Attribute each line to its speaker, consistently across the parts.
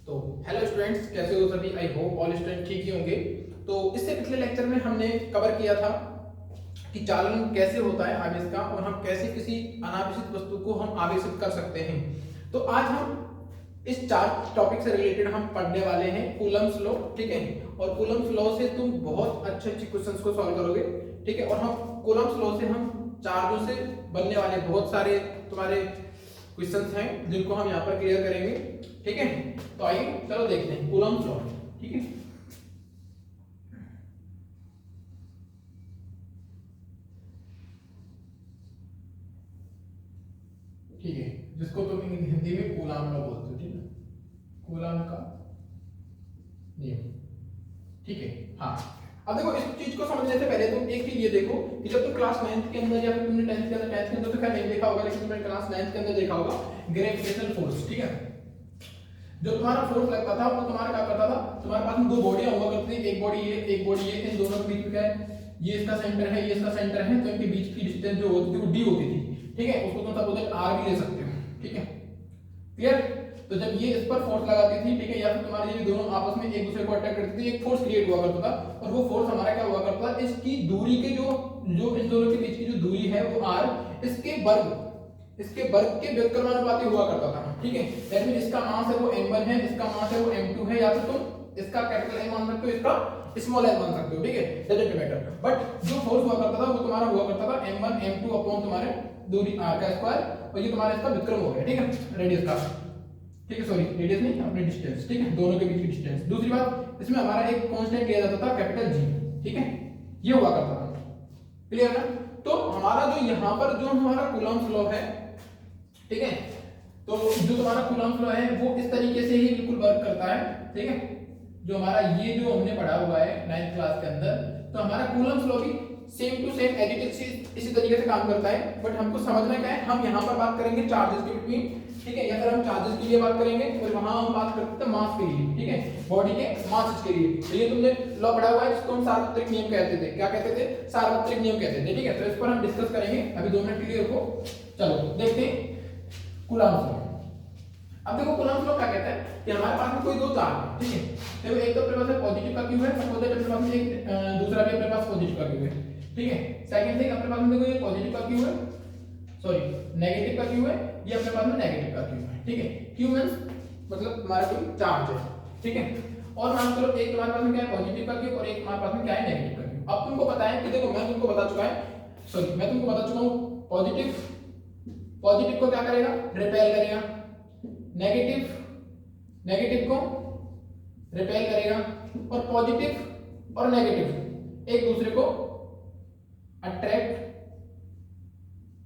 Speaker 1: तो hello students, कैसे हो सभी? आई होप ऑल स्टूडेंट ठीक ही होंगे। तो इससे पिछले लेक्चर में हमने कवर किया था कि चालन कैसे होता है आवेश का और हम कैसे किसी अनावेशित वस्तु को हम आवेशित कर सकते हैं। तो आज हम इस चार टॉपिक से रिलेटेड हम पढ़ने वाले हैं कूलम्ब्स लॉ, ठीक है। और कूलम्ब्स लॉ से तुम बहुत अच्छे अच्छे क्वेश्चंस को सॉल्व करोगे, ठीक है। और हम कूलम्ब्स लॉ से हम चार्जों से बनने वाले बहुत सारे तुम्हारे क्वेश्चंस हैं जिनको हम यहाँ पर क्लियर करेंगे, ठीक है। तो आइए चलो देखते हैं कूलम्ब्स लॉ, ठीक है। ठीक है, जिसको तुम हिंदी में कूलाम लॉ बोलते हो, ठीक है, कूलाम का नियम, ठीक है। हाँ, अब देखो इस चीज को समझने से पहले तुम एक चीज ये देखो कि जब तुम क्लास 9th के अंदर या फिर तुमने 10th के अंदर तो खैर नहीं देखा होगा, लेकिन तुमने क्लास 9th के अंदर देखा होगा ग्रेविटेशनल फोर्स, ठीक है। जो तुम्हारा फोर्स लगता था वो तुम्हारा क्या करता था, तुम्हारे पास में दो बॉडियां हुआ करती थी, एक बॉडी ये एक बॉडी ये, इन दोनों के बीच में क्या है, ये इसका सेंटर है ये इसका सेंटर है, तो इनके बीच की डिस्टेंस जो होती थी वो d होती थी, ठीक है। उसको तुम सपोज r भी ले सकते हो, ठीक है, क्लियर। तो जब ये इस पर फोर्स लगाती थी, ठीक है, या फिर तुम्हारे ये दोनों आपस में एक दूसरे को अटैक करती थी, एक फोर्स क्रिएट हुआ करता था। और वो फोर्स हमारा क्या हुआ करता था, इसकी दूरी के जो इन दोनों के बीच की जो दूरी है वो r, इसके वर्ग के व्युत्क्रमानुपाती हुआ करता था, ठीक है। दैट मींस इसका मास है वो m1 है, इसका मास है वो m2 है, या फिर तुम इसका कैपिटल M मान सकते हो, इसका स्मॉल m मान सकते हो, ठीक है, डजंट मैटर। बट जो फोर्स हुआ करता था वो तुम्हारा हुआ करता था m1 m2 अपॉन तुम्हारे दूरी r का स्क्वायर, और ये तुम्हारा इसका व्युत्क्रम हो गया, ठीक है, रेडियस का, ठीक है, सॉरी रेडियस नहीं अपने डिस्टेंस, ठीक है, दोनों के बीच की डिस्टेंस। दूसरी बात, इसमें हमारा एक कांस्टेंट लिया जाता था कैपिटल G, ठीक है, ये हुआ करता था, क्लियर ना। तो हमारा जो यहाँ पर जो हमारा कूलम्ब्स लॉ है, ठीक है, तो जो तुम्हारा कूलम्ब्स लॉ है वो इस तरीके से ही बिल्कुल वर्क करता है, ठीक है। जो हमारा ये जो हमने पढ़ा हुआ है 9th क्लास के अंदर, तो हमारा कूलम्ब्स लॉ भी same to same as it is इसी तरीके से काम करता है। बट हमको समझना क्या है, हम यहाँ पर बात करेंगे चार्जेस के बिटवीन, ठीक है, या फिर हम चार्जेस के लिए बात करेंगे और वहां हम बात करते हैं मास के लिए, ठीक है, बॉडी के मास के लिए। तो ये तुमने लॉ पढ़ा हुआ है जिसको हम सार्वत्रिक नियम कहते थे, क्या कहते थे, सार्वत्रिक नियम कहते थे, ठीक है। तो इस पर हम डिस्कस करेंगे अभी 2 मिनट क्लियर को। चलो देखते हैं कूलम्ब्स लॉ। अब देखो कूलम्ब्स लॉ क्या कहता है कि हमारे पास में कोई दो चार्ज है, ठीक है, देखो एक तो अपने पास पॉजिटिव का क्यू है, सपोज दैट अपने पास में एक दूसरा भी अपने पास पॉजिटिव का क्यू है, ठीक है। सेकंड थिंग अपने पास में देखो ये पॉजिटिव का क्यू है, सॉरी नेगेटिव का क्यू है, ये अपने पास में नेगेटिव का क्यू है, ठीक है। क्यू मींस मतलब हमारा कोई चार्ज है, ठीक है। और मान लो एक तुम्हारे पास में क्या है पॉजिटिव का क्यू और एक तुम्हारे पास में क्या है नेगेटिव का क्यू। अब तुमको पता है कि देखो मैं तुमको बता चुका हूं पॉजिटिव को क्या करेगा, रिपेल करेगा, नेगेटिव को रिपेल करेगा, और पॉजिटिव और नेगेटिव एक दूसरे को अट्रैक्ट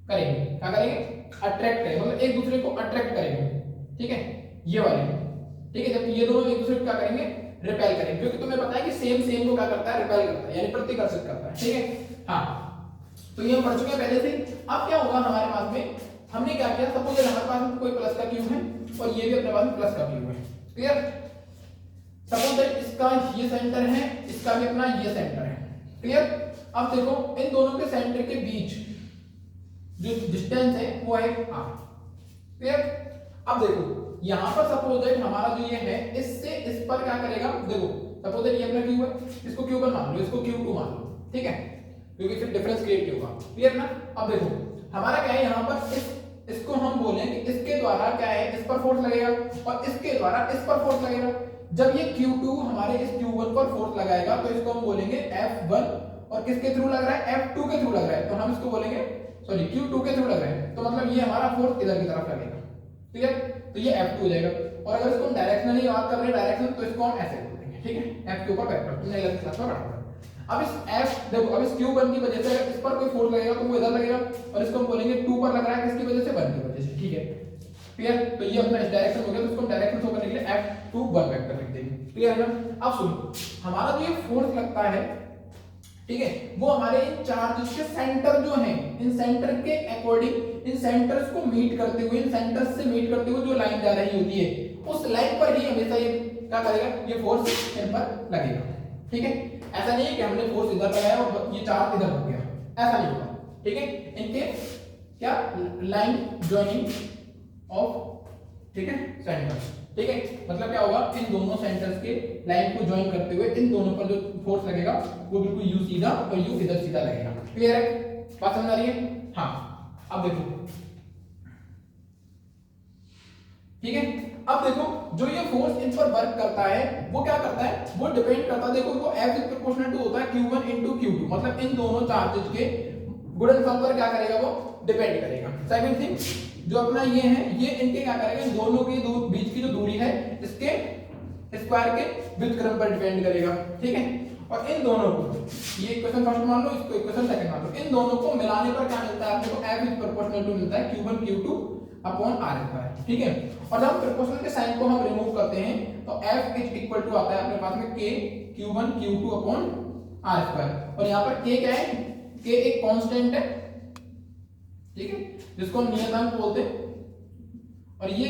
Speaker 1: करेंगे, क्या करेंगे, अट्रैक्ट करेंगे, मतलब एक दूसरे को अट्रैक्ट करेंगे, ठीक है, ये वाले, ठीक है। जबकि ये दोनों एक दूसरे को क्या करेंगे, रिपेल करेंगे, क्योंकि तुम्हें पता है कि सेम को क्या करता है, रिपेल करता है, यानी प्रतिकर्षित करता है, ठीक है। हाँ, तो ये हम पढ़ चुके हैं पहले से। अब क्या होगा हमारे पास में, हमने क्या किया, सपोज हमारे पास में कोई प्लस का क्यू है और ये भी अपने पास में प्लस का क्यू है, क्लियर। सपोज दैट इसका ये सेंटर है, इसका भी अपना ये सेंटर है, क्लियर। अब देखो इन दोनों के सेंटर के बीच जो डिस्टेंस है वो है r, क्लियर। अब देखो यहां पर सपोज दैट हमारा जो ये है इससे इस पर क्या करेगा, देखो सपोज दैट ये अपना क्यू है, इसको q1 मान लो, इसको q2 मान लो, ठीक है, क्योंकि फिर डिफरेंस क्रिएट नहीं होगा, क्लियर ना। अब देखो हमारा क्या है, यहां पर इसको हम बोलें कि इसके द्वारा क्या है, इस पर फोर्स लगेगा और इसके द्वारा इस पर फोर्स लगेगा। जब ये q2 हमारे इस q1 पर फोर्स लगाएगा तो इसको हम बोलेंगे F1, और किसके थ्रू लग रहा है, F2 के थ्रू लग रहा है, तो हम इसको बोलेंगे सॉरी q2 के थ्रू लग रहा है, तो मतलब ये हमारा फोर्स इधर की तरफ लगेगा, ठीक है, तो ये F2 हो जाएगा। और अगर इसको हम डायरेक्शनली बात कर रहे हैं डायरेक्शन, तो इसको हम ऐसे बोल देंगे, ठीक है, F2 का वेक्टर, तुमने अलग क्लास में पढ़ा था। अब इस F देखो, अब इस q1 की वजह से इस पर कोई फोर्स लगेगा तो वो इधर लगेगा, और इसको हम बोलेंगे 2 पर लग रहा है, किसकी वजह से, 1 की वजह से, ठीक है, क्लियर। तो ये अपना इस डायरेक्शन हो गया, तो इसको हम डायरेक्शन शो करने के लिए F2 1 वेक्टर लिख देंगे, क्लियर है ना। अब सुनो, हमारा जो ये फोर्स लगता है, ठीक है, वो हमारे इन चार्जेस के सेंटर जो हैं, इन सेंटर के अकॉर्डिंग, इन सेंटर्स को मीट करते हुए, इन सेंटर्स से मीट करते हुए जो लाइन जा रही होती है, उस लाइन पर ही हमेशा ये क्या करेगा, ये फोर्स इन पर लगेगा, ठीक है। ऐसा नहीं है कि हमने फोर्स इधर लगाया और ये चार्ज इधर हो गया, ऐसा नहीं होगा, ठीक है। इनके क्या लाइन जॉइनिंग ऑफ, ठीक है, सेंटर्स, ठीक है, मतलब क्या होगा, इन दोनों सेंटर्स के लाइन को ज्वाइन करते हुए इन दोनों पर जो फोर्स लगेगा वो बिल्कुल यू सीधा और यू इधर सीधा लगेगा। क्लियर है, बात समझ आ रही है? हाँ, अब देखो, ठीक है, अब देखो जो ये फोर्स इन पर वर्क करता है वो क्या करता है, वो डिपेंड करता है, देखो वो F इज प्रोपोर्शनल टू होता है Q1 into Q2, मतलब इन दोनों चार्जेस के गुणनफल पर क्या करेगा, वो डिपेंड करेगा। सेकंड थिंग, जो अपना ये है, ये इनके क्या करेगा, इन दोनों के बीच की जो दूरी है इसके स्क्वायर के व्युत्क्रम पर डिपेंड करेगा। ठीक है, और इन दोनों को, ये इक्वेशन फर्स्ट मान लो, इसको इक्वेशन सेकंड मान लो, इन दोनों को मिलाने पर क्या मिलता है आपको, F इज प्रोपोर्शनल टू मिलता है Q1 Q2 upon R square. ठीक है, और जब प्रोपोर्शनल के साइन को हम रिमूव करते हैं तो F इज इक्वल टू आता है अपने पास में K Q1 Q2 upon R square, और यहाँ पर K क्या है, K एक कांस्टेंट है, ठीक है, जिसको हम नियतांक बोलते हैं, और ये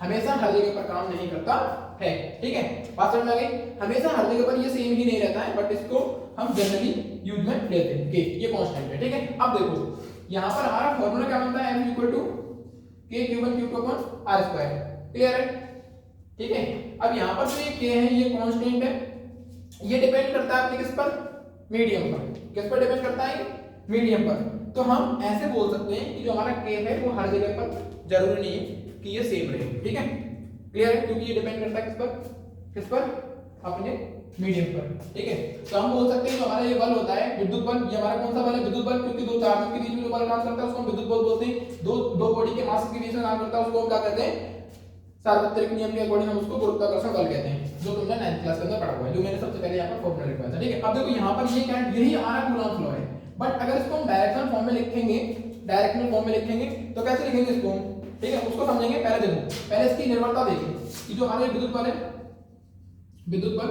Speaker 1: हमेशा हर जगह पर काम नहीं करता है। ठीक है, बात समझ में आ गई? हमेशा हर जगह पर ये सेम ही नहीं रहता है, बट इसको हम जनरली यूज में लेते हैं कि ये कांस्टेंट है। ठीक है, अब देखो यहाँ पर हमारा फॉर्मूला क्या बनता है, F equal to K Q1 Q2 upon R square. Clear है? ठीक है, अब यहाँ पर जो ये K है ये कांस्टेंट है, ये डिपेंड करता है अपने किस पर, मीडियम पर। किस पर डिपेंड करता है, मीडियम पर। तो हम ऐसे बोल सकते हैं कि जो हमारा K है वो हर जगह पर जरूरी नहीं है कि ये सेम रहे। ठीक है, क्लियर है, क्योंकि ये डिपेंड करता है किस पर, अपने मीडियम पर। ठीक है, तो हम बोल सकते हैं जो हमारा ये बल होता है विद्युत बल, ये हमारा कौन सा बल है, विद्युत बल, क्योंकि दो चार्जेस के बीच में जो बल काम करता है उसको हम विद्युत बल बोलते हैं। दो बॉडी के मास के बीच में काम करता है उसको हम क्या कहते हैं, सार्वत्रिक नियम के अकॉर्डिंग हम उसको गुरुत्वाकर्षण बल कहते हैं, जो तुमने 9th क्लास के अंदर पढ़ा हुआ है, जो मैंने सबसे पहले यहाँ पर फॉर्मूला लिखवाया था। ठीक है, अब देखो यहाँ पर ये क्या है, यही हमारा कूलम्ब फ्लो है, बट अगर इसको हम डायरेक्शनल फॉर्म में लिखेंगे, डायरेक्शनल फॉर्म में लिखेंगे तो कैसे लिखेंगे इसको, ठीक है, उसको समझेंगे। पहले देखो, पहले इसकी निर्भरता देखें कि जो हमारे विद्युत बल है, विद्युत बल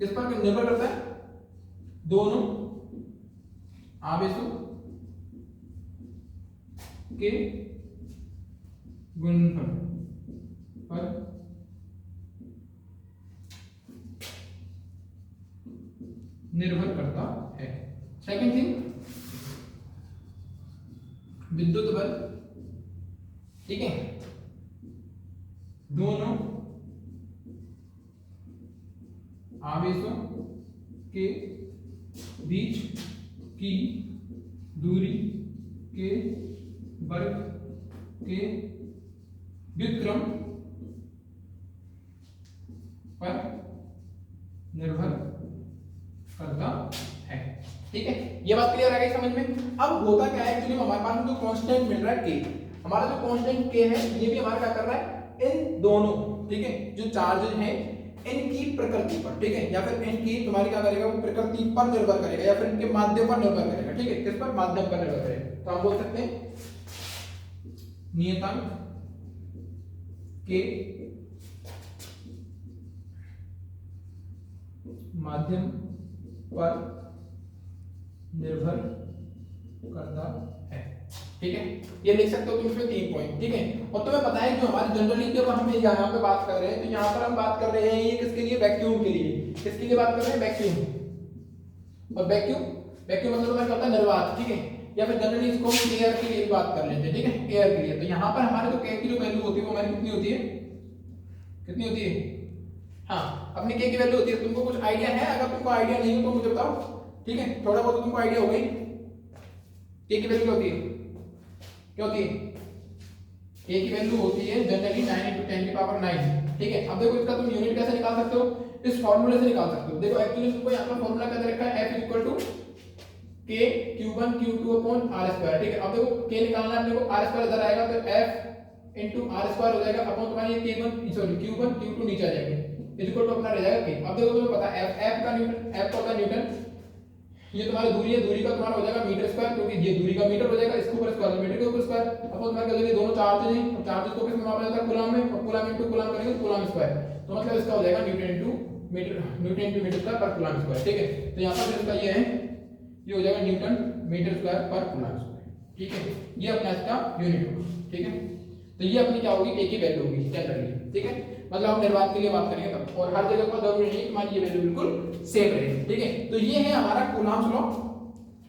Speaker 1: किस पर निर्भर करता है, दोनों आवेशों के गुणनफल पर निर्भर करता है। सेकंड थिंग, विद्युत बल, ठीक है, दोनों आवेशों के बीच की दूरी के वर्ग के व्युत्क्रम पर निर्भर करता है। ठीक है, ये बात क्लियर आ गई समझ में? अब होता क्या है, एक्चुअली हमारे पास जो कांस्टेंट मिल रहा है K, हमारा जो कांस्टेंट K है ये भी हमारा क्या कर रहा है, इन दोनों, ठीक है, जो चार्जेस हैं इनकी प्रकृति पर, ठीक है, या फिर इनकी तुम्हारी क्या करेगा, वो प्रकृति पर निर्भर करेगा, या फिर इनके माध्यम पर निर्भर करेगा। ठीक है, किस पर, माध्यम पर निर्भर करेगा। तो हम बोल सकते हैं नियतांक के माध्यम पर निर्भर करता है। ठीक है, ये लिख सकते हो तुम इसमें 3 पॉइंट। ठीक है, और तुम्हें पता है जो हमारे जनरली जब हम यहाँ पे बात कर रहे हैं तो यहाँ पर हम बात कर रहे हैं ये किसके लिए, वैक्यूम के लिए। किसके लिए बात कर रहे हैं, वैक्यूम। और वैक्यूम मतलब तुम्हें क्या होता है, निर्वात। ठीक है, या फिर जनरली इसको हम एयर के लिए बात कर लेते हैं। ठीक है, एयर के लिए। तो यहाँ पर हमारे जो K की जो वैल्यू होती है वो हमारी कितनी होती है, कितनी होती है, हाँ, अपनी K की वैल्यू होती है। तुमको कुछ आइडिया है, अगर तुमको आइडिया नहीं हो तो मुझे बताओ। ठीक है, थोड़ा बहुत तुमको आइडिया हो गई, K की वैल्यू क्या होती है, क्या होती है, K की वैल्यू होती है जनरली 9 × 10⁹। ठीक है, अब देखो इसका तुम यूनिट कैसे निकाल सकते हो, इस फार्मूले से निकाल सकते हो। देखो एक्चुअली तुमको यहाँ पर फार्मूला क्या दे रखा है, F equal to K Q1 Q2 upon R square. ठीक है, अब देखो K निकालना है अपने को, R स्क्वायर इधर आएगा तो F इनटू R स्क्वायर हो जाएगा अपॉन तुम्हारा ये Q1 Q2 नीचे आ जाएंगे, इक्वल टू अपना रह जाएगा K। अब देखो तुम्हें पता है F का न्यूटन, F का होता है न्यूटन, ये तुम्हारी दूरी है, दूरी का तुम्हारा हो जाएगा मीटर स्क्वायर, क्योंकि ये दूरी का मीटर हो जाएगा, इसके ऊपर स्क्वायर मीटर के ऊपर स्क्वायर। अब तुम्हारे क्या होगा, दोनों चार्जेस हैं, और चार्जेस को किस में मापा जाता है, कूलम में, और कूलम इनटू कूलम करेंगे तो कूलम स्क्वायर। तो मतलब इसका हो जाएगा न्यूटन इनटू मीटर स्क्वायर पर कूलम स्क्वायर। ठीक है, तो यहाँ पर इसका ये है, ये हो जाएगा न्यूटन मीटर स्क्वायर पर कूलम स्क्वायर। ठीक है, ये अपना इसका यूनिट होगा। ठीक है, तो ये अपनी क्या होगी, K की वैल्यू होगी जनरली। ठीक है, मतलब हम निर्वात के लिए बात करेंगे तब, और हर जगह पर जरूरी नहीं कि हमारी ये वैल्यू बिल्कुल सेम रहे। ठीक है, तो ये है हमारा कूलम्ब लॉ।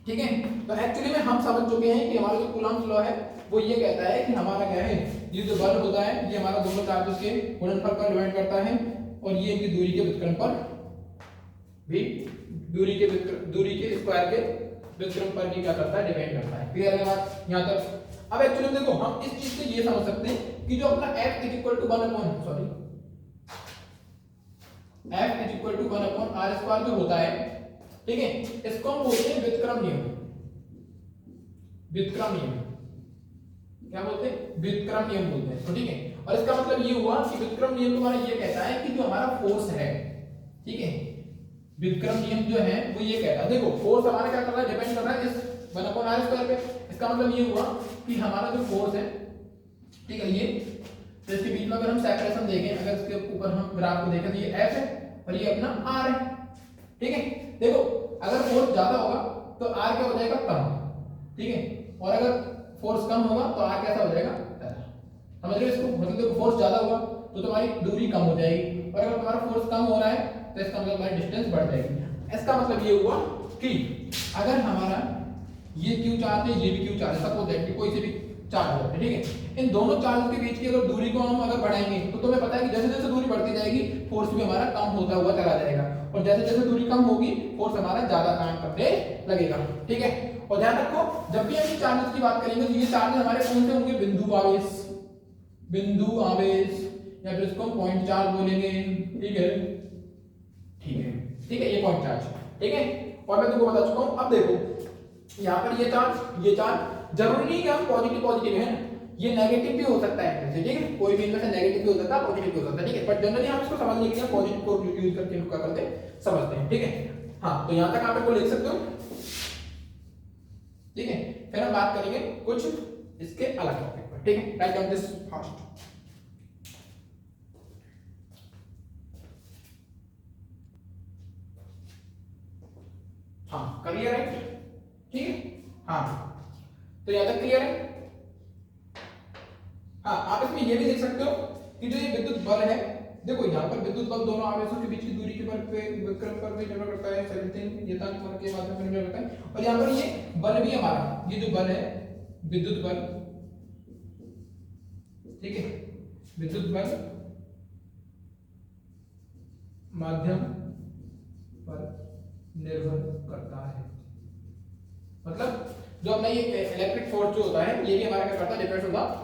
Speaker 1: ठीक है, तो एक्चुअली में हम समझ चुके हैं कि हमारा जो कूलम्ब लॉ है वो ये कहता है कि हमारा क्या है, ये जो बल होता है ये हमारा दोनों चार्जेस के गुणनफल पर डिपेंड करता है और ये इनकी दूरी के व्युत्क्रम पर भी, दूरी के स्क्वायर के व्युत्क्रम पर भी क्या करता है, डिपेंड करता है। क्लियर है बात यहां तक? अब एक्चुअली देखो हम इस चीज से ये समझ सकते हैं कि जो अपना f is equal to 1 upon sorry f is equal to 1 upon r square जो होता है, ठीक है, इसको हम बोलते हैं व्युत्क्रम नियम। व्युत्क्रम नियम क्या बोलते हैं? व्युत्क्रम नियम बोलते हैं। तो ठीक है, और इसका मतलब ये हुआ कि व्युत्क्रम नियम तुम्हारा ये कहता है कि जो हमारा फोर्स है, ठीक है, व्युत्क्रम नियम जो है वो ये कहता है, देखो फोर्स हमारा क्या कर रहा है, डिपेंड कर रहा है इस 1 अपॉन r स्क्वायर पे। इसका मतलब ये हुआ कि हमारा जो फोर्स है, ठीक है, ये तो इसके बीच में अगर हम सेपरेशन देखें, अगर इसके ऊपर हम ग्राफ को देखें तो ये f है और ये अपना r है, ठीक है। देखो अगर फोर्स ज्यादा होगा तो r क्या हो जाएगा, कम, ठीक है, और अगर फोर्स कम होगा तो r कैसा हो जाएगा, ज्यादा। समझ रहे हो इसको? मतलब देखो फोर्स ज्यादा होगा तो तुम्हारी दूरी कम हो जाएगी, और अगर तुम्हारा फोर्स कम हो रहा है तो इसका मतलब तुम्हारी डिस्टेंस बढ़ जाएगी। इसका मतलब ये हुआ कि अगर हमारा ये q चार्ज है, ये भी q चार्ज है, सपोज दैट कि कोई से भी चार्ज है, ठीक है, इन दोनों चार्ज के बीच की अगर दूरी को हम अगर बढ़ाएंगे तो तुम्हें पता है कि जैसे जैसे दूरी बढ़ती जाएगी फोर्स भी हमारा कम होता हुआ चला जाएगा, और जैसे जैसे दूरी कम होगी फोर्स हमारा ज्यादा काम करने लगेगा, ठीक है। और ध्यान रखो जब भी हम चार्जेस की बात करेंगे तो ये चार्ज हमारे कौन से होंगे, बिंदु आवेश, बिंदु आवेश, या फिर इसको पॉइंट चार्ज बोलेंगे, ठीक है, ठीक है, ठीक है, ये पॉइंट चार्ज, ठीक है। और मैं तुमको बता चुका हूं। अब देखो यहाँ पर ये चार्ज जरूरी नहीं कि हम पॉजिटिव है ना, ये नेगेटिव भी हो सकता है, ठीक है, कोई भी इनमें से नेगेटिव भी हो सकता है, पॉजिटिव भी हो सकता है, ठीक है, बट जनरली हम इसको समझने के लिए पॉजिटिव को यूज करके क्या करते हैं, समझते हैं, ठीक है। हाँ, तो यहाँ तक आप इसको लिख सकते हो, ठीक है। फिर हम बात करेंगे कुछ इसके अलग टॉपिक पर, ठीक है। Write down this fast. हाँ, क्लियर है, ठीक है। हाँ, तो यहां तक क्लियर है। हाँ, आप इसमें ये भी देख सकते हो कि जो ये विद्युत बल है, देखो यहाँ पर विद्युत बल दोनों आवेशों के बीच की दूरी के विक्रम पर भी निर्भर करता है, 17 नियतांक बल के माध्यम से निर्भर करता है। और यहाँ पर ये बल भी हमारा, ये जो बल है विद्युत बल, ठीक है, विद्युत बल माध्यम पर निर्भर करता है। मतलब जो अपना ये इलेक्ट्रिक फोर्स जो होता है ये भी हमारा क्या करता है, डिपेंड होता है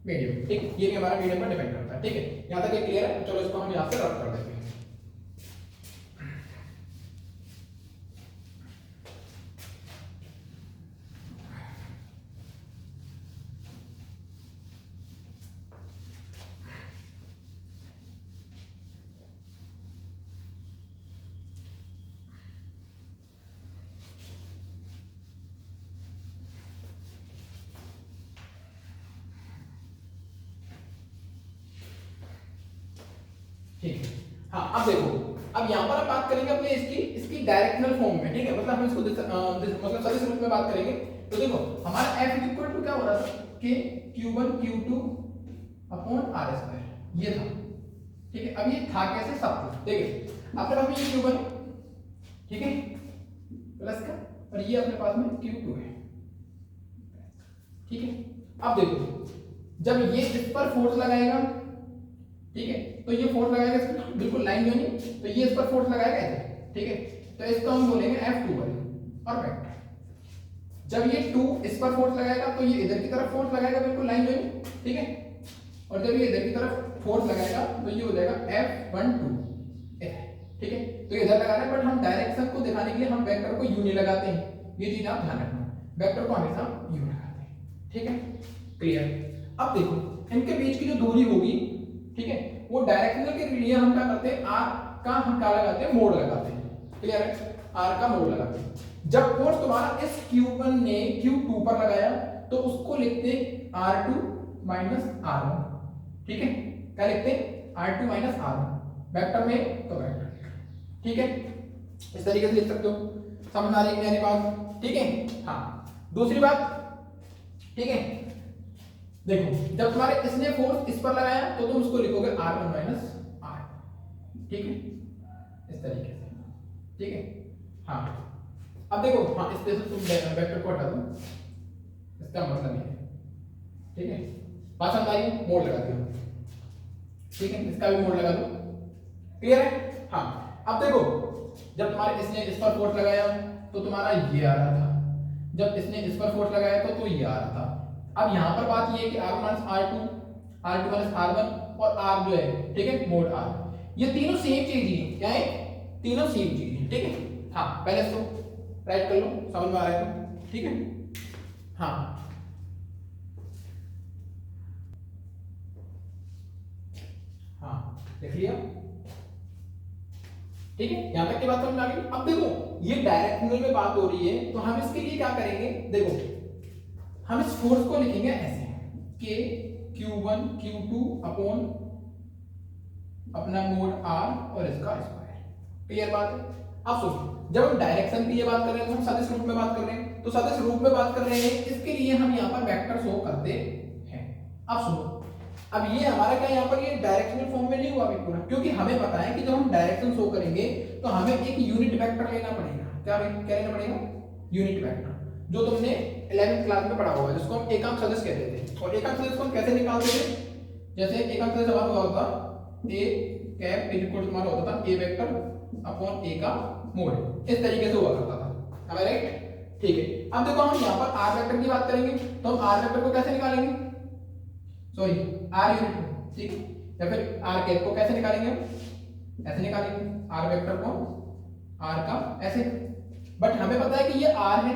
Speaker 1: मीडियम, ठीक, ये भी हमारा मीडियम पर डिपेंड करता है, ठीक है। यहां तक ये क्लियर है। चलो इसको हम यहां से रद्द कर देते हैं। ठीक है। हाँ, अब देखो, अब यहाँ पर हम बात करेंगे अपने इसकी डायरेक्शनल फॉर्म में, ठीक है, मतलब हम इसको मतलब सदिश रूप में बात करेंगे। तो देखो हमारा f इक्वल टू क्या हो रहा था, कि q1 q2 upon r square, ये था, ठीक है। अब ये था कैसे, सब कुछ देखिए, अपने पास में ये q1 ठीक है प्लस का, और ये अपने पास में q2 है, ठीक है। अब देखो जब ये इस पर फोर्स लगाएगा, ठीक है, तो ये फोर्स लगाएगा बिल्कुल लाइन जॉइनिंग, तो ये इस पर फोर्स लगाएगा ऐसे, ठीक है, तो इसको हम बोलेंगे F2 और वेक्टर। जब ये 2 इस पर फोर्स लगाएगा तो ये इधर की तरफ फोर्स लगाएगा बिल्कुल लाइन जॉइनिंग, ठीक है, और जब ये इधर की तरफ फोर्स लगाएगा तो ये हो जाएगा F12, ठीक है। तो इधर लगा रहे हैं, बट हम डायरेक्शन को दिखाने के लिए हम वेक्टर को यू नहीं लगाते हैं, ये चीज आप ध्यान रखना, वेक्टर को हमेशा यू लगाते हैं, ठीक है, क्लियर। अब देखो इनके बीच की जो दूरी होगी, ठीक है, वो डायरेक्शनल के लिए हम क्या करते हैं, r का हम क्या लगाते हैं, मोड़ लगाते हैं, क्लियर है, r का मोड़ लगाते हैं। जब फोर्स तुम्हारा इस q1 ने q2 पर लगाया तो उसको लिखते हैं r2 माइनस r1, ठीक है, क्या लिखते हैं, r2 माइनस r1, वेक्टर में तो वेक्टर, ठीक है, इस तरीके से लिख सकते हो। समझ आ रही है बात, ठीक है। हाँ, दूसरी बात, ठीक है, देखो जब तुम्हारे इसने फोर्स इस पर लगाया तो तुम उसको लिखोगे r1 माइनस r, ठीक है, इस तरीके से, ठीक है। हाँ, अब देखो हाँ इस पे से तुम वेक्टर को हटा दो, इसका मतलब ये है, ठीक है। बात समझ आई, मोड़ लगा दिया, ठीक है, इसका भी मोड़ लगा दो, क्लियर है। हाँ अब देखो जब तुम्हारे इसने इस पर फोर्स लगाया तो तुम्हारा ये आ रहा था, जब इसने इस पर फोर्स लगाया तो ये आ रहा था। अब यहाँ पर बात ये है कि r minus r2, r2 minus r1 और r जो है, ठीक है, मोड r, ये तीनों सेम चीज ही है, क्या है, तीनों सेम चीज है, ठीक है। हाँ पहले इसको राइट कर लो, समझ में आ रहा है तो, ठीक है। हाँ हाँ देख लिया, ठीक है, यहां तक की बात समझ में आ गई। अब देखो ये डायरेक्शनल में बात हो रही है तो हम इसके लिए क्या करेंगे, देखो हम इस फोर्स को लिखेंगे ऐसे k q1 q2 अपॉन अपना मोड r और इसका स्क्वायर, क्लियर बात है। अब सुनो जब हम डायरेक्शन की ये बात कर रहे हैं तो हम सदिश रूप में बात कर रहे हैं, तो सदिश रूप में बात कर रहे हैं इसके लिए हम यहाँ पर वेक्टर शो करते हैं। अब सुनो अब ये हमारा क्या यहाँ पर ये डायरेक्शनल फॉर्म में नहीं हुआ अभी पूरा, क्योंकि हमें पता है कि जब हम डायरेक्शन शो करेंगे तो हमें एक यूनिट वेक्टर लेना पड़ेगा। क्या लेना पड़ेगा, यूनिट वेक्टर, जो तुमने 11th क्लास में पढ़ा होगा, जिसको हम एकांक सदिश कहते थे। और एकांक सदिश को हम कैसे निकालते थे, जैसे एकांक सदिश हमारा हुआ होता a कैप इक्वल टू हमारा होता था a वेक्टर अपॉन a का मोड, इस तरीके से हुआ करता था, अब राइट, ठीक है। अब देखो हम यहाँ पर r वेक्टर की बात करेंगे तो हम r वेक्टर को कैसे निकालेंगे, सॉरी r यूनिट को, ठीक है, या फिर r कैप को कैसे निकालेंगे, ऐसे निकालेंगे r वेक्टर को r का ऐसे, बट हमें पता है कि ये r है,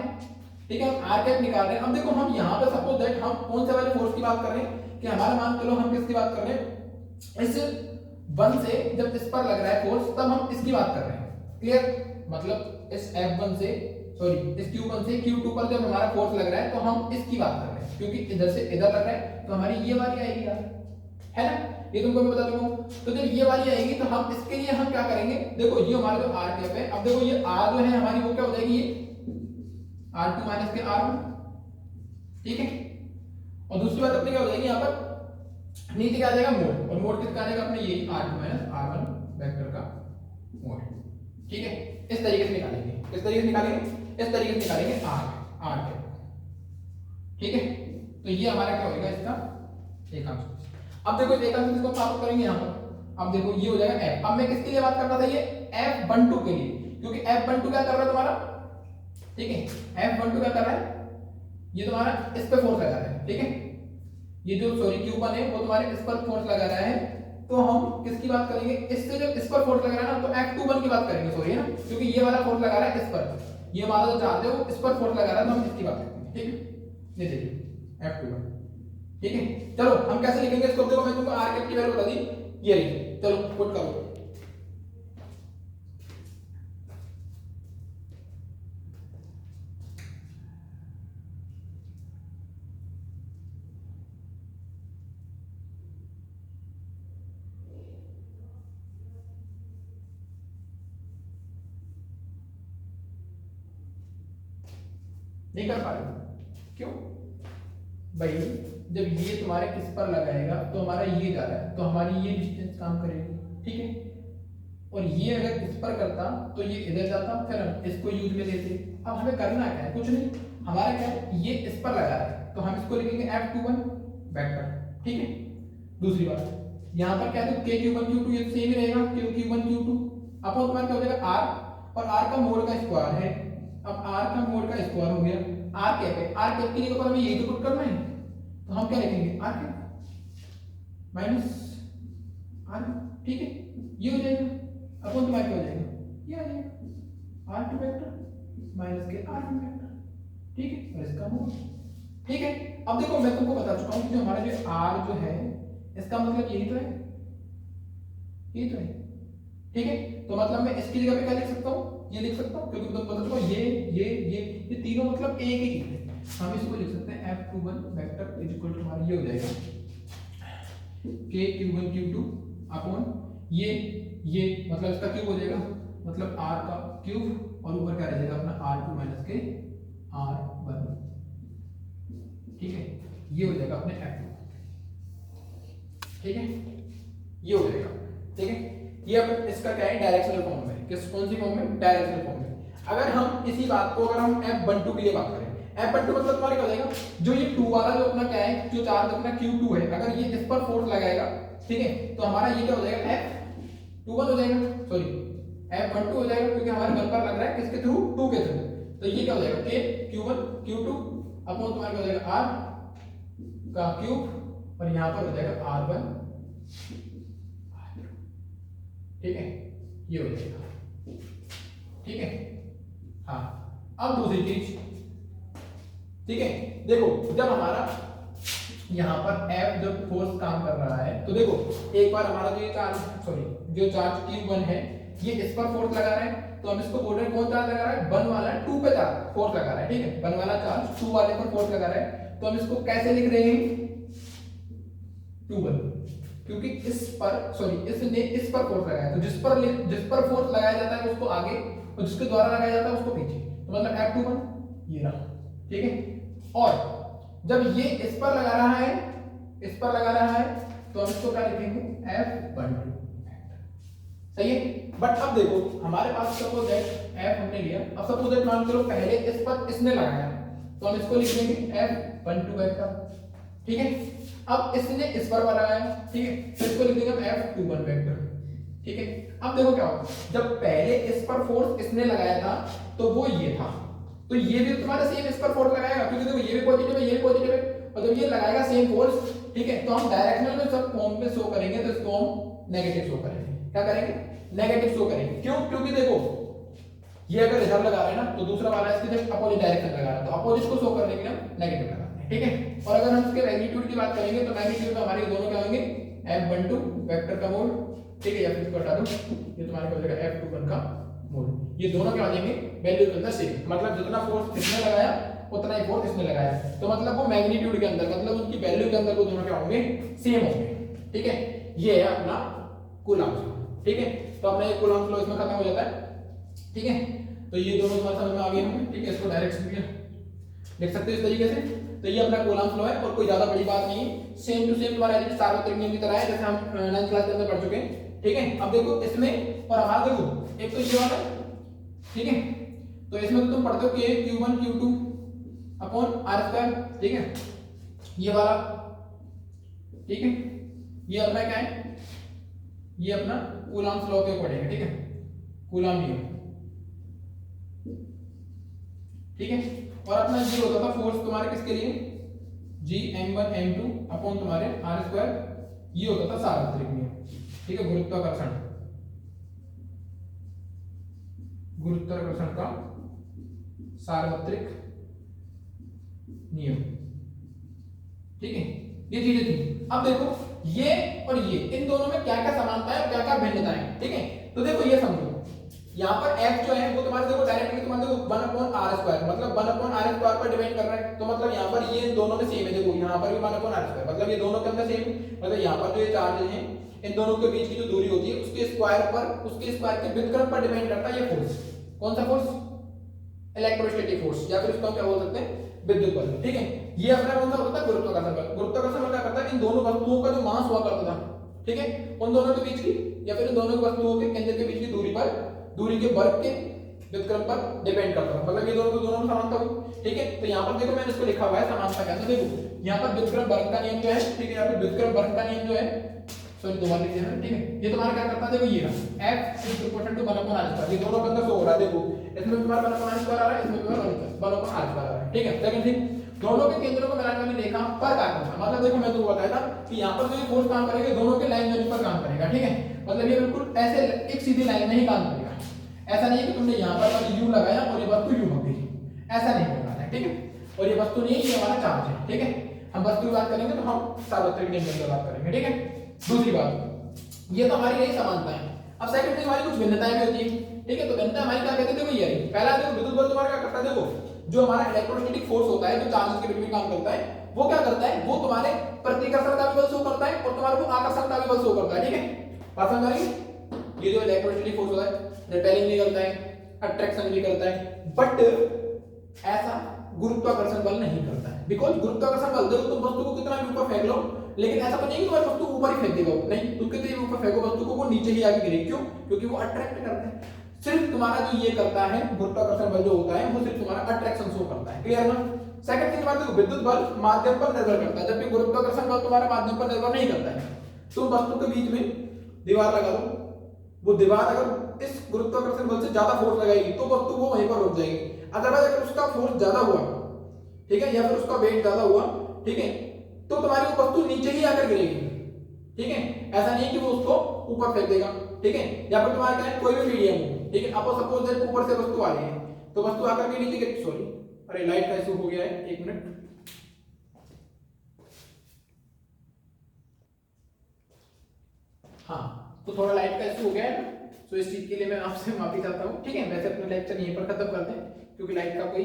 Speaker 1: ठीक है, हम r कैप निकाल रहे हैं। अब देखो हम यहाँ पे सपोज दैट हम कौन से वाले फोर्स की बात कर रहे हैं कि हमारा मान चलो हम किसकी बात कर रहे हैं, इस 1 से जब इस पर लग रहा है फोर्स तब हम इसकी बात कर रहे हैं, क्लियर, मतलब इस F1 से सॉरी इस Q1 से Q2 पर जब हमारा फोर्स लग रहा है तो हम इसकी बात कर रहे हैं, क्योंकि इधर से इधर लग रहा है तो हमारी ये वाली आएगी यार, है ना, ये तुमको मैं बता दूंगा। तो जब ये वाली आएगी तो हम इसके लिए हम क्या करेंगे, देखो ये हमारा जो r कैप है, अब देखो ये r जो है हमारी वो क्या हो जाएगी, ये r2 माइनस के r1, ठीक है। और दूसरी बात अपनी क्या हो जाएगी, यहाँ पर नीचे क्या आ जाएगा मोड, और मोड किसका आ जाएगा अपने ये r2 माइनस r1 वेक्टर का मोड, ठीक है। इस तरीके से निकालेंगे, इस तरीके से निकालेंगे, इस तरीके से निकालेंगे r कैप, ठीक है। तो ये हमारा क्या होगा इसका एकांक सदिश। अब देखो इस एकांक सदिश को प्राप्त करेंगे यहाँ पर, अब देखो ये हो जाएगा f। अब मैं किसके लिए बात करता था, ये f12 के लिए, क्योंकि f12 क्या कर रहा है तुम्हारा, ठीक है, f12 क्या कर रहा है, ये तुम्हारा इस पे फोर्स लगा रहा है, ठीक है, ये जो सॉरी Q1 है वो तुम्हारे इस पर फोर्स लगा रहा है, तो हम किसकी बात करेंगे, इससे जब इस पर फोर्स लगा रहा है ना तो F21 की बात करेंगे, सॉरी है ना, क्योंकि ये वाला फोर्स लगा रहा है इस पर, ये हमारा जो चार्ज है वो इस पर फोर्स लगा रहा है तो हम इसकी बात करते हैं, ठीक है। ये देखिए F21, ठीक है। चलो हम कैसे लिखेंगे इसको, देखो मैं तुमको r कैप की वैल्यू बता दी, ये लिखिए, चलो पुट करो, नहीं कर पा रहे, क्यों भाई, जब ये तुम्हारे इस पर लगाएगा तो हमारा ये जा रहा है तो हमारी ये डिस्टेंस काम करेगी, ठीक है। और ये अगर इस पर करता तो ये इधर जाता, फिर हम इसको यूज में लेते। अब हमें करना क्या है, कुछ नहीं, हमारा क्या है, ये इस पर लगा है तो हम इसको लिखेंगे F21 वेक्टर, ठीक है। दूसरी बात यहाँ पर क्या है, k Q1 Q2 ये सेम ही रहेगा, Q1 Q2 अपॉन तुम्हारा क्या हो जाएगा r, और r का मोड का स्क्वायर है, अब r का मोड का स्क्वायर हो गया, r कैप है, r कैप के लिए ऊपर हमें यही तो पुट करना है, तो हम क्या लिखेंगे r कैप माइनस r, ठीक है, ये हो जाएगा अपॉन तुम्हारा क्या हो जाएगा, ये आ जाएगा r2 वेक्टर माइनस के r1 वेक्टर, ठीक है, और इसका मोड, ठीक है। अब देखो मैं तुमको बता चुका हूं कि जो हमारा जो r जो है इसका मतलब यही तो है, यही तो है, ठीक है। तो मतलब मैं इसकी जगह पे क्या लिख सकता हूँ, ये लिख सकता हूँ, क्योंकि तुम बता चुका ये तीनों मतलब एक ही चीज है। हम इसको लिख सकते हैं F21 vector is equal to हमारा ये हो जाएगा k Q1 Q2 अपॉन ये मतलब इसका क्यूब हो जाएगा, मतलब r का क्यूब, और ऊपर क्या रह जाएगा अपना r2 माइनस के r1, ठीक है, ये हो जाएगा अपने F2, ठीक है, ये हो जाएगा, ठीक है। ये अब इसका क्या है, डायरेक्शनल फॉर्म में, किस कौन सी फॉर्म में, डायरेक्शनल फॉर्म में। अगर हम इसी बात को अगर हम F12 के लिए बात करें, F12 मतलब तुम्हारा क्या हो जाएगा, जो ये 2 वाला जो अपना क्या है, जो चार्ज अपना Q2 है, अगर ये इस पर फोर्स लगाएगा, ठीक है, तो हमारा ये क्या हो जाएगा, F21 हो जाएगा, सॉरी F12 हो जाएगा, क्योंकि हमारे बल पर लग रहा है किसके थ्रू, 2 के थ्रू। तो ये क्या हो जाएगा, K Q1 Q2 अपॉन तुम्हारा क्या हो जाएगा, R का क्यूब, और यहाँ पर हो जाएगा R1, ठीक है, ये हो जाएगा, ठीक है। हाँ, अब दूसरी चीज, ठीक है, देखो जब हमारा यहाँ पर F जब फोर्स काम कर रहा है, तो देखो एक बार हमारा जो चार्ज, सॉरी जो चार्ज Q1 है, ये इस पर फोर्स लगा रहा है, तो हम इसको बोल रहे हैं कौन चार्ज लगा रहा है, 1 वाला 2 पे चार्ज फोर्स लगा रहा है, ठीक है, 1 वाला चार्ज 2 वाले पर फोर्स लगा रहा है, तो हम इसको कैसे लिख रहे हैं, 2 क्योंकि इस पर, सॉरी इसने इस पर फोर्स लगाया, तो जिस पर फोर्स लगाया जाता है उसको आगे, और जिसके द्वारा लगाया जाता है उसको पीछे, तो मतलब F21 ये रहा, ठीक है। और जब ये इस पर लगा रहा है, इस पर लगा रहा है, तो हम इसको क्या लिखेंगे, F12, सही है। बट अब देखो हमारे पास सपोज दैट F हमने लिया, अब सपोज दैट मान करो पहले इस पर इसने लगाया, तो हम इसको लिख देंगे F12 वेक्टर, ठीक है। अब इसने इस पर लगाया, ठीक है, तो इसको लिख देंगे F21 वेक्टर, ठीक है। अब देखो क्या होगा, जब पहले इस पर फोर्स इसने लगाया था तो वो ये था, तो ये भी तुम्हारा सेम इस पर फोर्स लगाएगा, क्योंकि देखो ये भी पॉजिटिव है, ये भी पॉजिटिव है, और जब ये लगाएगा सेम फोर्स, ठीक है, तो हम डायरेक्शनल में सब फॉर्म में शो करेंगे, तो इसको हम नेगेटिव शो करेंगे, क्या करेंगे, नेगेटिव शो करेंगे। क्यों, क्योंकि देखो ये अगर इधर लगा रहे हैं ना, तो दूसरा वाला इसके जब अपोजिट डायरेक्शन लगा रहा है, तो अपोजिट को शो करने के लिए हम नेगेटिव लगाते हैं, ठीक है। और अगर हम इसके मैग्नीट्यूड की बात करेंगे, तो मैग्नीट्यूड में हमारे दोनों क्या होंगे, F12 वेक्टर का मोल, ठीक है, या फिर इसको हटा दो, ये तुम्हारे को हो जाएगा F21 का मोल, ये दोनों क्या हो जाएंगे, वैल्यू के अंदर सेम, मतलब जितना फोर्स इसने लगाया उतना ही फोर्स इसने लगाया, तो मतलब वो मैग्नीट्यूड के अंदर, मतलब उनकी वैल्यू के अंदर वो दोनों क्या होंगे, सेम होंगे, ठीक है। ये है अपना कूलम्ब लॉ, ठीक है। तो अपना ये कूलम्ब लॉ इसमें खत्म हो जाता है, ठीक है। तो ये दोनों तुम्हारे समझ में आ गए होंगे, ठीक है, इसको डायरेक्ट लिख सकते हो इस तरीके से। तो ये अपना कूलम्ब लॉ है, और कोई ज्यादा बड़ी बात नहीं है, सेम टू सेम तुम्हारा सार्वत्रिक नियम की तरह है, जैसे हम 9th क्लास के अंदर पढ़ चुके हैं, ठीक है। अब देखो इसमें और हमारा देखो एक तो ये वाला, ठीक है, तो इसमें तो तुम पढ़ते हो K Q1 Q2 upon R², ठीक है, ये वाला, ठीक है, ये अपना क्या है, ये अपना कूलम्ब लॉ के अकॉर्डिंग है, ठीक है, कूलम्ब नियम, ठीक है। और अपना ये होता था फोर्स तुम्हारे किसके लिए, G m1 m2 अपॉन तुम्हारे R², ये होता था सार्वत्रिक नियम, ठीक है, गुरुत्वाकर्षण का सार्वत्रिक नियम, ठीक है, ये चीजें थी। अब देखो ये और ये, इन दोनों में क्या क्या समानता है और क्या क्या भिन्नता है, ठीक है। तो देखो ये समझो, यहाँ पर F जो है वो तुम्हारे देखो डायरेक्टली तुम्हारे देखो 1/r², मतलब 1/r² पर डिपेंड कर रहा है, तो मतलब यहाँ पर ये इन दोनों में सेम है, देखो यहाँ पर भी 1/r², मतलब ये दोनों के अंदर सेम, मतलब यहाँ पर जो ये चार्ज हैं इन दोनों के बीच की जो दूरी होती है उसके स्क्वायर पर, उसके स्क्वायर के व्युत्क्रम पर डिपेंड करता है ये फोर्स, कौन सा फोर्स, इलेक्ट्रोस्टैटिक फोर्स, या फिर इसको हम क्या बोल सकते हैं, विद्युत बल, ठीक है। ये अपना कौन सा होता है, गुरुत्वाकर्षण बल। गुरुत्वाकर्षण बल क्या करता है, इन दोनों वस्तुओं का जो मास हुआ करता था, ठीक है, उन दोनों के बीच की या फिर इन दोनों वस्तुओं के केंद्र के बीच की दूरी पर, दूरी के वर्ग के व्युत्क्रम पर डिपेंड करता है, मतलब ये दोनों को दोनों में समानता हुई, ठीक है। तो यहाँ पर देखो मैंने इसको लिखा हुआ है समानता क्या, तो देखो यहाँ पर व्युत्क्रम वर्ग का नियम जो है, ठीक है, यहाँ पर व्युत्क्रम वर्ग का नियम जो है, सॉरी दोबारा लिख दिया मैंने, ठीक है, ये तुम्हारा क्या करता है, देखो ये रहा F is proportional to 1/r², ये दोनों के अंदर शो हो रहा है, देखो इसमें तुम्हारा 1/r² आ रहा है, इसमें तुम्हारा 1/r² आ रहा है, ठीक है। सेकंड थिंग, दोनों के केंद्रों को मिलाने वाली रेखा पर काम करना, मतलब देखो मैं तुमको बताया था कि यहाँ पर जो ये फोर्स काम करेगा दोनों के लाइन जोड़ने पर काम करेगा, ठीक है, मतलब ये बिल्कुल ऐसे एक सीधी लाइन में ही काम करेगा, ऐसा नहीं है कि तुमने यहाँ पर वाली U लगाया और ये वस्तु U हो गई, ऐसा नहीं होगा, ठीक है। और ये वस्तु नहीं है, ये हमारा चार्ज है, ठीक है। हम वस्तु की बात करेंगे तो हम सार्वत्रिक नियम की बात करेंगे, ठीक है। दूसरी बात, ये तो हमारी यही समानता है। अब सेकंड थिंग हमारी कुछ भिन्नताएं भी होती है, ठीक है। तो भिन्नता हमारी क्या कहते हैं, देखो ये रही, पहला देखो विद्युत बल तुम्हारा क्या करता है, देखो जो हमारा इलेक्ट्रोस्टैटिक फोर्स होता है जो चार्जेस के बीच में काम करता है, वो क्या करता है, वो तुम्हारे प्रतिकर्षण का भी बल शो करता है और तुम्हारे को आकर्षण का भी बल शो करता है, ठीक है। बात समझ आ रही है, ये जो इलेक्ट्रोस्टैटिक फोर्स होता है रिपेलिंग भी करता है, अट्रैक्शन भी करता है, बट ऐसा गुरुत्वाकर्षण बल नहीं करता है, बिकॉज गुरुत्वाकर्षण बल देखो तुम वस्तु को कितना भी ऊपर फेंक लो, लेकिन ऐसा तो नहीं कि तुम्हारी वस्तु ऊपर ही फेंक देगा, नहीं, तुम कितनी ऊपर फेंको वस्तु को वो नीचे ही आके गिरेगी, क्यों, क्योंकि वो अट्रैक्ट करता है, सिर्फ तुम्हारा जो ये करता है गुरुत्वाकर्षण बल जो होता है वो सिर्फ तुम्हारा अट्रैक्शन शो करता है। क्लियर ना? सेकंड थिंग बात देखो, विद्युत बल माध्यम पर निर्भर करता है, जबकि गुरुत्वाकर्षण बल तुम्हारा माध्यम पर निर्भर नहीं करता है। तुम वस्तु के बीच में दीवार लगा दो, वो दीवार अगर इस गुरुत्वाकर्षण बल से ज्यादा फोर्स लगाएगी तो वस्तु वो वहीं पर रुक जाएगी। अदरवाइज अगर उसका फोर्स ज्यादा हुआ, ठीक है, या फिर उसका वेट ज्यादा हुआ, ठीक है, तो तुम्हारी वो वस्तु नीचे ही आकर गिरेगी। ठीक है, ऐसा नहीं कि वो उसको ऊपर फेंक देगा। ठीक है, या फिर तुम्हारा क्या है, कोई भी मीडियम हो, ठीक है, अब सपोज दैट ऊपर से वस्तु आ रही है तो वस्तु आकर के नीचे गिर, सॉरी अरे लाइट का इशू हो गया है, एक मिनट। हाँ, तो थोड़ा लाइट का इशू हो गया है ना, तो इस चीज के लिए मैं आपसे माफी चाहता हूँ। ठीक है, वैसे अपना लेक्चर यहीं पर खत्म करते हैं क्योंकि लाइट का कोई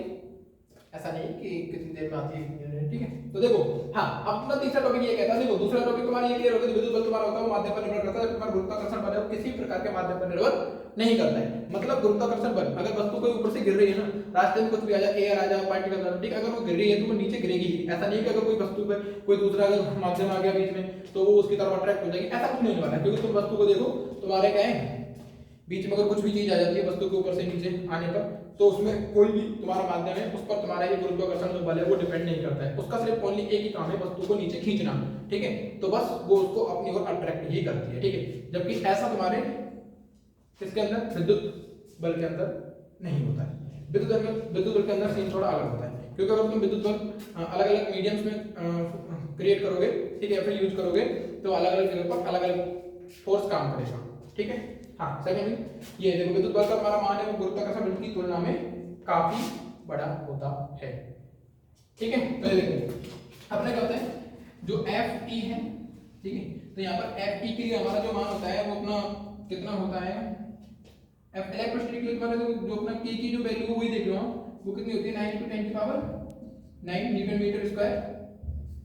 Speaker 1: ऐसा नहीं कि कितनी देर में आती है। ठीक है, तो देखो, हाँ, अपना तीसरा टॉपिक ये कहता है, देखो दूसरा टॉपिक तुम्हारा ये क्लियर हो गया, विद्युत बल तुम्हारा होता है वो माध्यम पर निर्भर करता है, तुम्हारा गुरुत्वाकर्षण बल है वो किसी प्रकार के माध्यम पर निर्भर नहीं करता है। मतलब गुरुत्वाकर्षण बल, अगर वस्तु कोई ऊपर से गिर रही है ना, रास्ते में कुछ भी आ जाए, एयर आ जाए, पार्टिकल आ जाए, ठीक, अगर वो गिर रही है तो वो नीचे गिरेगी ही। ऐसा नहीं कि अगर कोई वस्तु पे कोई दूसरा अगर माध्यम आ गया बीच में तो वो उसकी तरफ अट्रैक्ट हो जाएगी, ऐसा कुछ नहीं होने वाला। क्योंकि तुम वस्तु को देखो, तुम्हारे क्या है, बीच में अगर कुछ भी चीज आ जाती है वस्तु के ऊपर से नीचे आने पर, तो उसमें कोई भी तुम्हारा माध्यम है उस पर तुम्हारा ये गुरुत्वाकर्षण जो बल है वो डिपेंड नहीं करता है। उसका सिर्फ ओनली एक ही काम है, वस्तु को नीचे खींचना। ठीक है, तो बस वो उसको अपनी ओर अट्रैक्ट ही करती है। ठीक है, जबकि ऐसा तुम्हारे इसके अंदर विद्युत बल के अंदर नहीं होता है। विद्युत बल के अंदर सीन थोड़ा अलग होता है, क्योंकि अगर तुम विद्युत बल अलग अलग मीडियम्स में क्रिएट करोगे, ठीक है, फिर यूज करोगे, तो अलग अलग जगह पर अलग अलग फोर्स काम करेगा। ठीक है, हाँ, सेकंड ये देखो, विद्युत बल का हमारा मान है वो गुरुत्वाकर्षण बल की तुलना में काफी बड़ा होता है। ठीक है, तो ये देखो अपने क्या होता है, जो एफ ई है, ठीक है, तो यहाँ पर एफ ई के लिए हमारा जो मान होता है वो अपना कितना होता है, एफ इलेक्ट्रोस्टैटिक के लिए तुम्हारा जो अपना के की जो वैल्यू वही देख लो, वो कितनी होती है, 9 × 10 की पावर 9 न्यूटन मीटर स्क्वायर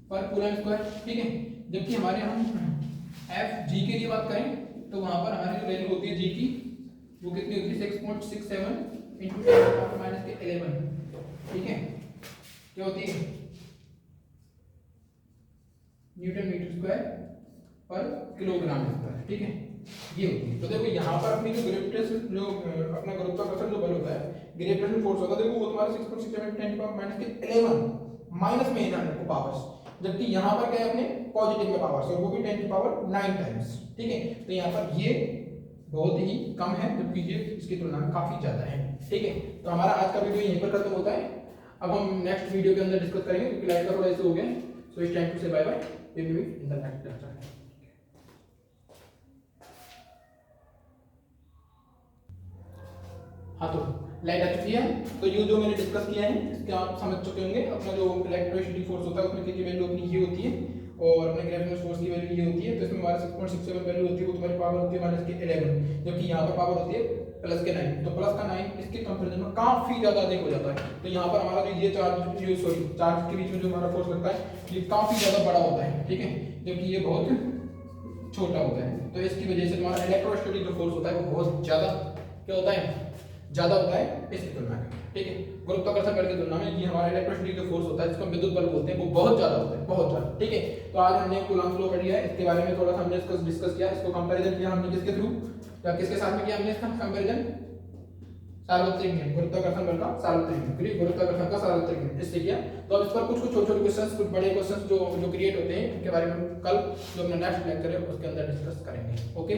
Speaker 1: पर कूलम स्क्वायर। ठीक है, जबकि हमारे हम एफ जी के लिए बात करें तो वहां पर हमारी जो वैल्यू होती है जी की, वो कितनी होती है, 6.67 × 10⁻11। ठीक है, क्या होती है, न्यूटन मीटर स्क्वायर पर किलोग्राम स्क्वायर। ठीक है, ये होती है। तो देखो यहाँ पर अपनी जो ग्रेविटेशन जो अपना गुरुत्वाकर्षण जो बल होता है, ग्रेविटेशन फोर्स होता है, देखो वो तुम्हारा 6.67 10⁻11 माइनस में है ना पावर्स, जबकि यहाँ पर क्या है अपने पॉजिटिव में पावर्स, और वो भी 10⁹ टाइम्स। ठीक है, तो यहाँ पर ये बहुत ही कम है, जबकि ये इसकी तुलना में काफी ज्यादा है। ठीक है, तो हमारा आज का वीडियो यहीं पर खत्म होता है। अब हम नेक्स्ट वीडियो के अंदर डिस्कस करेंगे, क्योंकि लाइट का थोड़ा इशू हो गया। So it's time to say bye bye, we will meet in the next lecture. हाँ, तो लाइट आ चुकी है, तो ये जो मैंने डिस्कस किया है इसके आप समझ चुके होंगे। अपना जो इलेक्ट्रोस्टैटिक फोर्स होता है उसमें की वैल्यू अपनी ये होती है, और अपने ग्रेविटेशनल फोर्स की वैल्यू ये होती है। तो इसमें हमारा 6.67 वैल्यू होती है, वो तुम्हारी पावर होती है -11, जबकि यहाँ पर पावर होती है +9। तो +9 इसके कंपैरिजन में काफी ज्यादा अधिक हो जाता है। तो यहाँ पर हमारा जो ये चार्ज के बीच में जो हमारा फोर्स लगता है ये काफी ज्यादा बड़ा होता है। ठीक है, जबकि ये बहुत छोटा होता है। तो इसकी वजह से तुम्हारा इलेक्ट्रोस्टैटिक जो फोर्स होता है वो बहुत ज्यादा क्या होता है, ज्यादा होता है इसकी तुलना में। ठीक है, गुरुत्वाकर्षण बल की तुलना में ये हमारा इलेक्ट्रोस्टैटिक जो फोर्स होता है जिसको विद्युत बल बोलते हैं वो बहुत ज्यादा होता है, बहुत ज्यादा। ठीक है, तो आज हमने कूलम्ब लॉ पढ़ लिया है, इसके बारे में थोड़ा सा हमने डिस्कस किया, इसको कंपैरिजन किया हमने किसके थ्रू या किसके साथ में किया हमने इसका कंपैरिजन, सार्वत्रिक नियम, गुरुत्वाकर्षण बल का सार्वत्रिक नियम, गुरुत्वाकर्षण का सार्वत्रिक नियम, इससे किया। तो अब इस पर कुछ छोटे छोटे क्वेश्चंस, कुछ बड़े क्वेश्चंस जो क्रिएट होते हैं उनके बारे में कल जो अपना नेक्स्ट लेक्चर है उसके अंदर डिस्कस करेंगे। ओके।